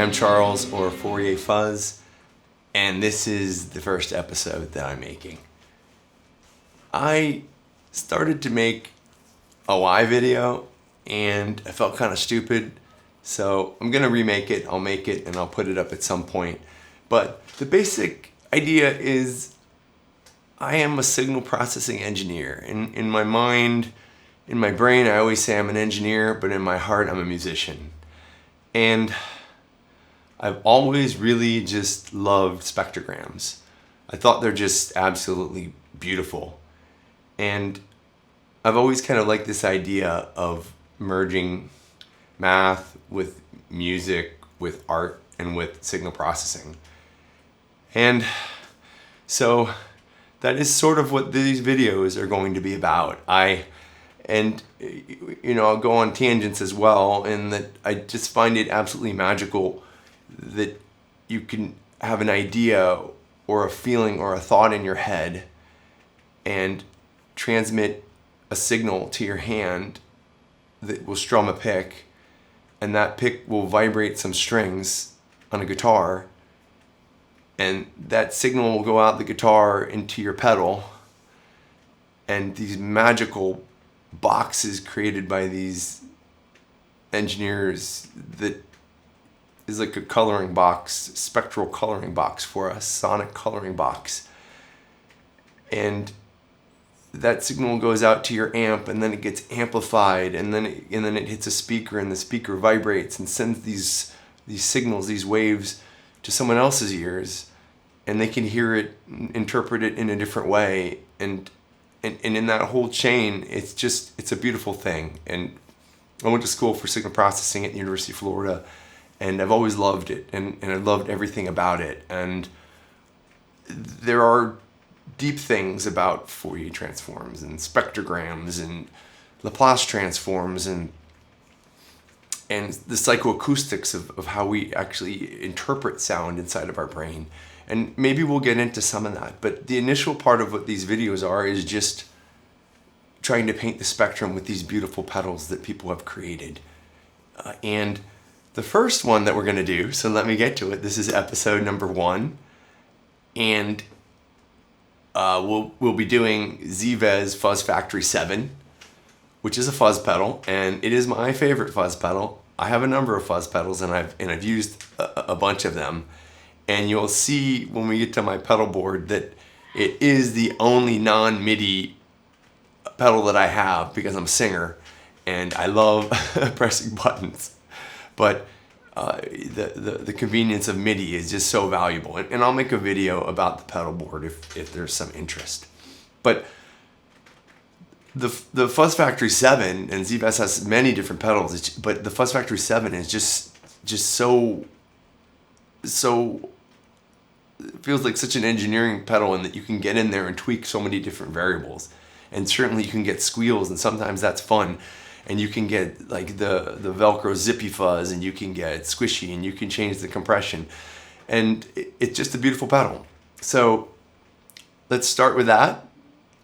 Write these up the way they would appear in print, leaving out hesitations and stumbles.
I'm Charles, or fourierfuzz, and this is the first episode that I'm making. I started to make a live video, and I felt kind of stupid, so I'm gonna remake it. I'll make it, and I'll put it up at some point. But the basic idea is I am a signal processing engineer. In my mind, in my brain, I always say I'm an engineer, but in my heart, I'm a musician. And I've always really just loved spectrograms. I thought they're just absolutely beautiful. And I've always kind of liked this idea of merging math with music, with art, and with signal processing. And so that is sort of what these videos are going to be about. I'll go on tangents as well, and that I just find it absolutely magical that you can have an idea or a feeling or a thought in your head and transmit a signal to your hand that will strum a pick, and that pick will vibrate some strings on a guitar, and that signal will go out the guitar into your pedal, and these magical boxes created by these engineers that is like a coloring box, spectral coloring box for us, sonic coloring box. And that signal goes out to your amp, and then it gets amplified, and then it hits a speaker, and the speaker vibrates and sends these signals, these waves, to someone else's ears, and they can hear it, interpret it in a different way, and in that whole chain, it's a beautiful thing. And I went to school for signal processing at the University of Florida, and I've always loved it, and I loved everything about it. And there are deep things about Fourier transforms and spectrograms and Laplace transforms and the psychoacoustics of how we actually interpret sound inside of our brain. And maybe we'll get into some of that. But the initial part of what these videos are is just trying to paint the spectrum with these beautiful pedals that people have created. And the first one that we're going to do, so let me get to it. This is episode number 1. And we'll be doing Zvex Fuzz Factory 7, which is a fuzz pedal, and it is my favorite fuzz pedal. I have a number of fuzz pedals, and I've used a bunch of them. And you'll see when we get to my pedal board that it is the only non-midi pedal that I have, because I'm a singer and I love pressing buttons. But the convenience of MIDI is just so valuable. And I'll make a video about the pedal board if there's some interest. But the Fuzz Factory 7, and Zvex has many different pedals, but the Fuzz Factory 7 is just so it feels like such an engineering pedal, in that you can get in there and tweak so many different variables. And certainly you can get squeals, and sometimes that's fun. And you can get like the Velcro zippy fuzz, and you can get squishy, and you can change the compression. And it's just a beautiful pedal. So let's start with that.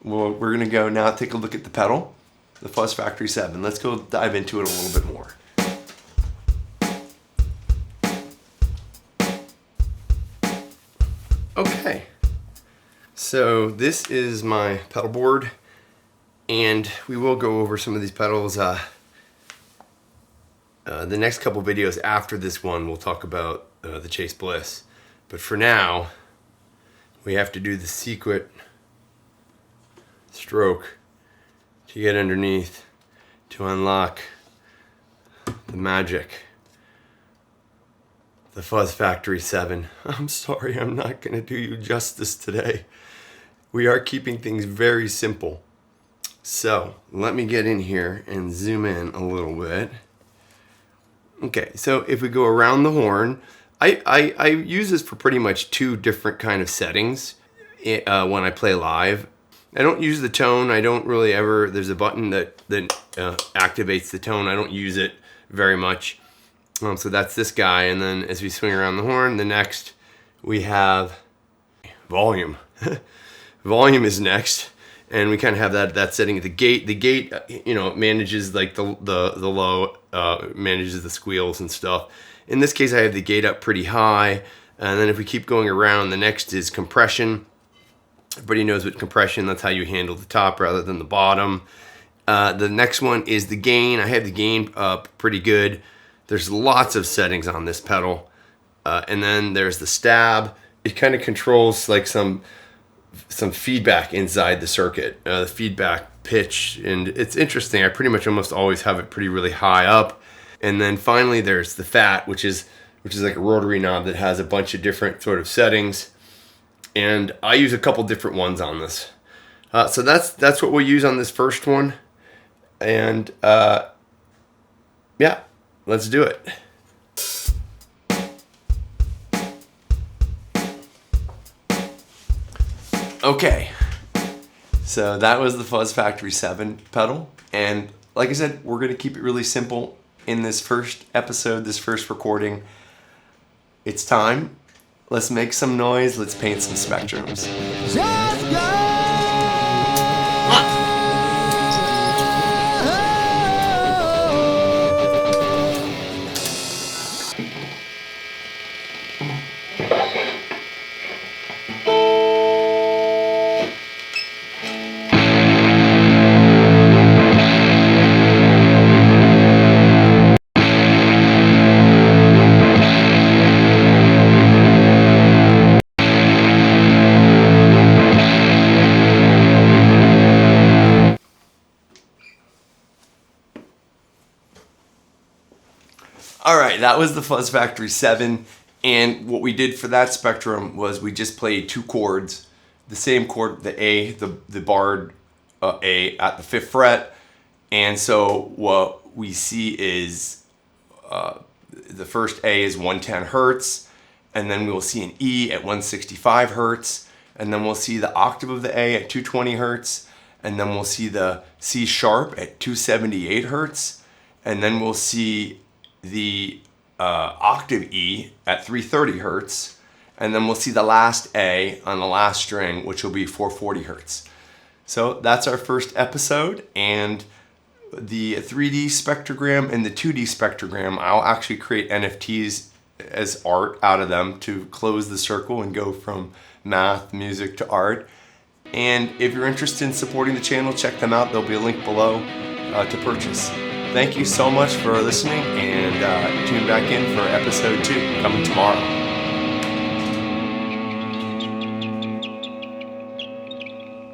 We're going to go now take a look at the pedal, the Fuzz Factory 7. Let's go dive into it a little bit more. Okay, so this is my pedal board, and we will go over some of these pedals. The next couple videos after this one, we'll talk about the Chase Bliss. But for now, we have to do the secret stroke to get underneath to unlock the magic. The Fuzz Factory 7. I'm sorry, I'm not going to do you justice today. We are keeping things very simple. So, let me get in here and zoom in a little bit. Okay, so if we go around the horn, I use this for pretty much 2 different kind of settings when I play live. I don't use the tone. I don't really ever, there's a button that activates the tone. I don't use it very much. So that's this guy, and then as we swing around the horn, the next we have volume. Volume is next, and we kind of have that setting at the gate. The gate, manages like the low, manages the squeals and stuff, In this case, I have the gate up pretty high. And then if we keep going around, the next is compression. Everybody knows what compression, that's how you handle the top rather than the bottom. The next one is the gain. I have the gain up pretty good. There's lots of settings on this pedal. And then there's the stab. It kind of controls like some feedback inside the circuit, the feedback pitch. And it's interesting. I pretty much almost always have it pretty really high up. And then finally there's the fat, which is like a rotary knob that has a bunch of different sort of settings. And I use a couple different ones on this. So that's what we'll use on this first one. And yeah, let's do it. Okay, so that was the Fuzz Factory 7 pedal. And like I said, we're going to keep it really simple in this first episode, this first recording. It's time. Let's make some noise. Let's paint some spectrums. All right, that was the Fuzz Factory 7, and what we did for that spectrum was we just played two chords, the same chord, the A, the barred A at the 5th fret, and so what we see is the first A is 110 hertz, and then we'll see an E at 165 hertz, and then we'll see the octave of the A at 220 hertz, and then we'll see the C sharp at 278 hertz, and then we'll see the octave E at 330 hertz, and then we'll see the last A on the last string, which will be 440 hertz. So that's our first episode, and the 3D spectrogram and the 2D spectrogram, I'll actually create NFTs as art out of them to close the circle and go from math, music to art. And if you're interested in supporting the channel, check them out. There'll be a link below to purchase. Thank you so much for listening, and tune back in for episode 2 coming tomorrow.